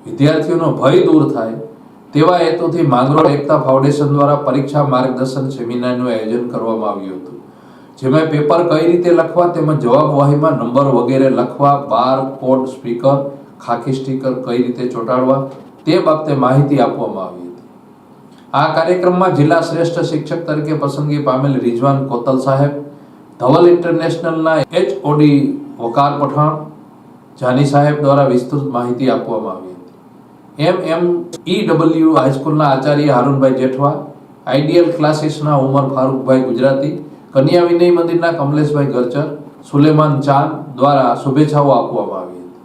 વિદ્યાર્થીઓનો ભય દૂર થાય તેવા હેતુથી માંગરોળ એકતા ફાઉન્ડેશન દ્વારા પરીક્ષા માર્ગદર્શન સેમિનારનું આયોજન કરવામાં આવ્યું હતું, જેમાં પેપર કઈ રીતે લખવા તેમજ જવાબવાહીમાં નંબર વગેરે લખવા, બાર કોડ સ્પીકર, ખાકી સ્ટીકર કઈ રીતે ચોંટાડવા તે બાબતે માહિતી આપવામાં આવી હતી. આ કાર્યક્રમમાં જિલ્લા શ્રેષ્ઠ શિક્ષક તરીકે પસંદગી પામેલ રિઝવાન કોતલ સાહેબ, ધવલ ઇન્ટરનેશનલના HOD વકાર પઠાણ જાની સાહેબ દ્વારા વિસ્તૃત માહિતી આપવામાં આવી હતી. MMEW હાઈસ્કૂલના આચાર્ય હારૂનભાઈ જેઠવા, આઈડિયલ ક્લાસીસના ઉમર ફારૂકભાઈ ગુજરાતી, કન્યા વિનય મંદિરના કમલેશભાઈ ગરચર, સુલેમાન ચાંદ દ્વારા શુભેચ્છાઓ આપવામાં આવી હતી.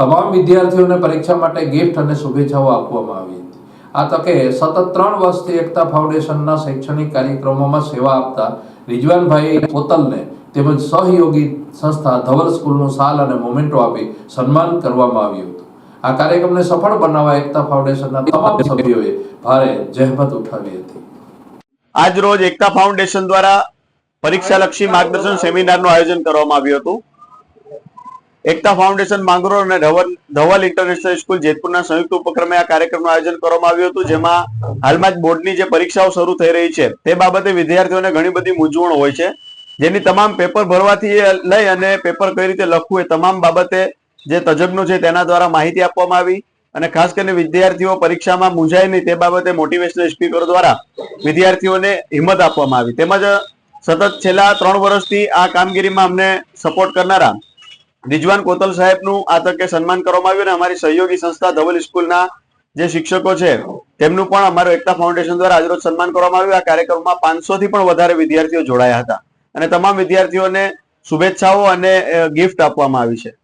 તમામ વિદ્યાર્થીઓને પરીક્ષા માટે ગિફ્ટ અને શુભેચ્છાઓ આપવામાં આવી હતી. આ તકે સતત 3 વર્ષથી એકતા ફાઉન્ડેશનના શૈક્ષણિક કાર્યક્રમોમાં સેવા આપતા રિઝવાનભાઈ કોતલને તેમજ સહયોગી સંસ્થા ધવલ સ્કૂલનું શાલ અને મોમેન્ટો આપી સન્માન કરવામાં આવ્યું હતું. આ કાર્યક્રમને સફળ બનાવવા એકતા ફાઉન્ડેશનના તમામ સભ્યોએ ભારે જહેમત ઉઠાવી હતી. આજ રોજ એકતા ફાઉન્ડેશન દ્વારા પરીક્ષાલક્ષી માર્ગદર્શન સેમિનારનું આયોજન કરવામાં આવ્યું હતું. એકતા ફાઉન્ડેશન માંગરોળ અને ધવલ ઇન્ટરનેશનલ સ્કૂલ જેતપુરના સંયુક્ત ઉપક્રમે આ કાર્યક્રમનું આયોજન કરવામાં આવ્યું હતું, જેમાં હાલમાં જ બોર્ડની જે પરીક્ષાઓ શરૂ થઈ રહી છે તે બાબતે વિદ્યાર્થીઓને ઘણી બધી મૂંઝવણ હોય છે, જેની તમામ પેપર ભરવાથી લઈ અને પેપર કઈ રીતે લખવું એ તમામ બાબતે જે તજજ્ઞો છે તેના દ્વારા માહિતી આપવામાં આવી અને ખાસ કરીને વિદ્યાર્થીઓ પરીક્ષામાં મૂંઝાય નહીં તે બાબતે મોટિવેશનલ સ્પીકર દ્વારા વિદ્યાર્થીઓને હિંમત આપવામાં આવી. તેમજ સતત છેલ્લા 3 વર્ષથી આ કામગીરીમાં અમને સપોર્ટ કરનારા રિઝવાન કોતલ સાહેબનું આ તકે સન્માન કરવામાં આવ્યું અને અમારી સહયોગી સંસ્થા ધવલ સ્કૂલના જે શિક્ષકો છે તેમનું પણ અમારું એકતા ફાઉન્ડેશન દ્વારા આજરોજ સન્માન કરવામાં આવ્યું. આ કાર્યક્રમમાં 500 થી પણ વધારે વિદ્યાર્થીઓ જોડાયા હતા અને તમામ વિદ્યાર્થીઓને શુભેચ્છાઓ અને ગિફ્ટ આપવામાં આવી છે.